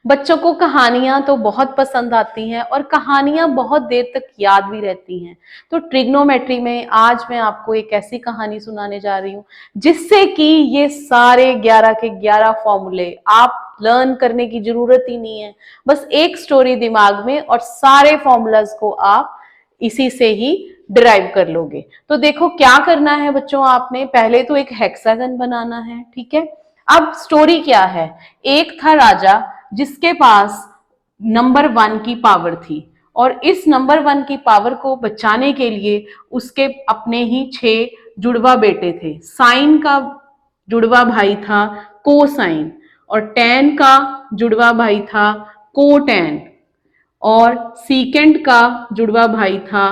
बच्चों को कहानियां तो बहुत पसंद आती हैं और कहानियां बहुत देर तक याद भी रहती हैं। तो ट्रिग्नोमेट्री में आज मैं आपको एक ऐसी कहानी सुनाने जा रही हूं जिससे कि ये सारे 11 के 11 फॉर्मूले आप लर्न करने की जरूरत ही नहीं है। बस एक स्टोरी दिमाग में और सारे फॉर्मूलाज को आप इसी से ही डिराइव कर लोगे। तो देखो क्या करना है बच्चों, आपने पहले तो एक हेक्सागन बनाना है, ठीक है। अब स्टोरी क्या है, एक था राजा जिसके पास नंबर 1 की पावर थी और इस नंबर 1 की पावर को बचाने के लिए उसके अपने ही 6 जुड़वा बेटे थे। साइन का जुड़वा भाई था कोसाइन और टैन का जुड़वा भाई था कोटैन और सीकेंड का जुड़वा भाई था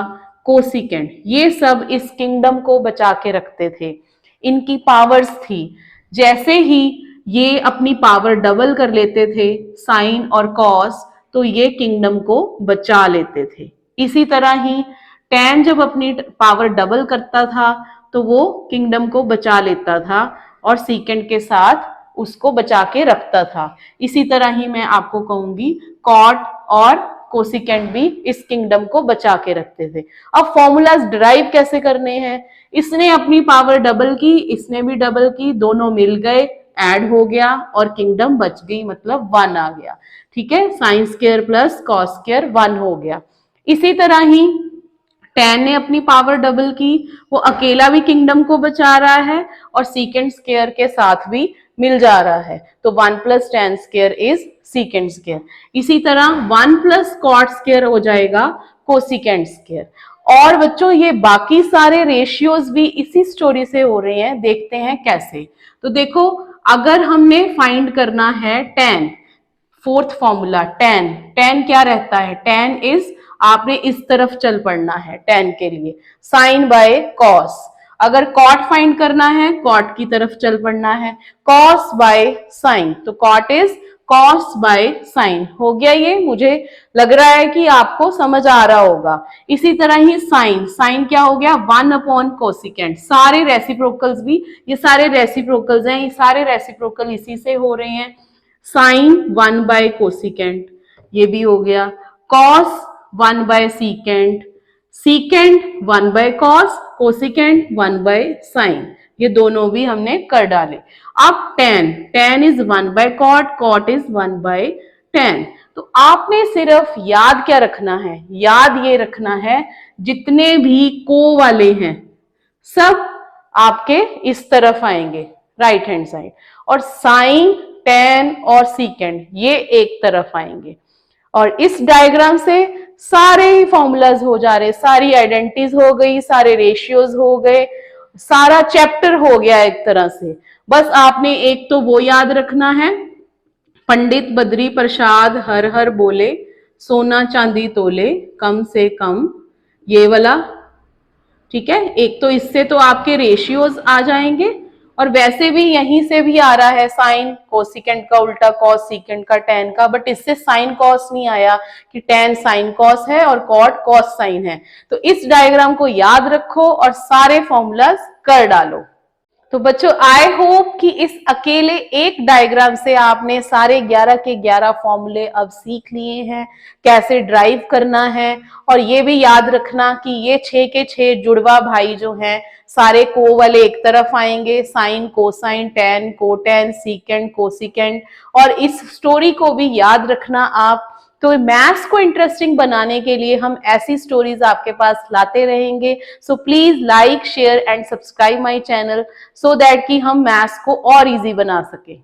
कोसिकेंड। ये सब इस किंगडम को बचा के रखते थे, इनकी पावर्स थी। जैसे ही ये अपनी पावर डबल कर लेते थे साइन और कॉस, तो ये किंगडम को बचा लेते थे। इसी तरह ही टैन जब अपनी पावर डबल करता था तो वो किंगडम को बचा लेता था और सीकेंड के साथ उसको बचा के रखता था। इसी तरह ही मैं आपको कहूंगी कॉट और कोसिकेंड भी इस किंगडम को बचा के रखते थे। अब फॉर्मूलाज डिराइव कैसे करने हैं, इसने अपनी पावर डबल की, इसने भी डबल की, दोनों मिल गए, ऐड हो गया और किंगडम बच गई, मतलब 1 आ गया, ठीक है। Sine square plus cos square 1 हो गया। इसी तरह ही टैन ने अपनी पावर डबल की, वो अकेला भी किंगडम को बचा रहा है और सीकेंड स्क्वायर के साथ भी मिल जा रहा है, तो 1 plus tan square is secant square. इसी तरह 1 प्लस कॉट स्क्वायर हो जाएगा कोसिकेंड स्क्वायर। और बच्चों ये बाकी सारे रेशियोज भी इसी स्टोरी से हो रहे हैं, देखते हैं कैसे। तो देखो, अगर हमने फाइंड करना है tan, fourth formula tan, tan क्या रहता है, टैन इज, आपने इस तरफ चल पड़ना है टैन के लिए, साइन बाय कॉस। अगर कॉट फाइंड करना है कॉट की तरफ चल पड़ना है, कॉस बाय साइन, तो cot is cos by sine. हो गया ये, मुझे लग रहा है कि आपको समझ आ रहा होगा। इसी तरह ही साइन, साइन क्या हो गया 1 अपॉन कोसिकेंड। सारे रेसिप्रोकल्स भी, ये सारे रेसिप्रोकल्स हैं, ये सारे रेसिप्रोकल इसी से हो रहे हैं। साइन 1 बाय कोसिकेंड, ये भी हो गया। Cos 1 by secant, secant 1 by cos, cosecant 1 by sine, ये दोनों भी हमने कर डाले। अब tan, tan is 1 by cot, cot is 1 by tan. तो आपने सिर्फ याद क्या रखना है, याद ये रखना है जितने भी को वाले हैं सब आपके इस तरफ आएंगे, राइट हैंड साइड, और साइन टैन और सीकेंड ये एक तरफ आएंगे। और इस डायग्राम से सारे ही फॉर्मूलाज हो जा रहे, सारी आइडेंटिटीज हो गई, सारे रेशियोज हो गए, सारा चैप्टर हो गया एक तरह से। बस आपने एक तो वो याद रखना है, पंडित बद्री प्रसाद हर हर बोले, सोना चांदी तोले कम से कम, ये वाला, ठीक है। एक तो इससे तो आपके रेशियोज आ जाएंगे, और वैसे भी यहीं से भी आ रहा है साइन कोसिकेंड का उल्टा कॉस सीकेंड का टैन का, बट इससे साइन कॉस नहीं आया कि टैन साइन कॉस है और कॉट कॉस साइन है। तो इस डायग्राम को याद रखो और सारे फॉर्मूलाज कर डालो। तो बच्चों आई होप कि इस अकेले एक डायग्राम से आपने सारे 11 के 11 फॉर्मूले अब सीख लिए हैं, कैसे ड्राइव करना है। और ये भी याद रखना कि ये 6 के 6 जुड़वा भाई जो हैं सारे को वाले एक तरफ आएंगे, sine cosine tan cotan secant cosecant. और इस स्टोरी को भी याद रखना आप। तो मैथ्स को इंटरेस्टिंग बनाने के लिए हम ऐसी स्टोरीज आपके पास लाते रहेंगे। So please like share and subscribe my channel so that कि हम मैथ्स को और इजी बना सके।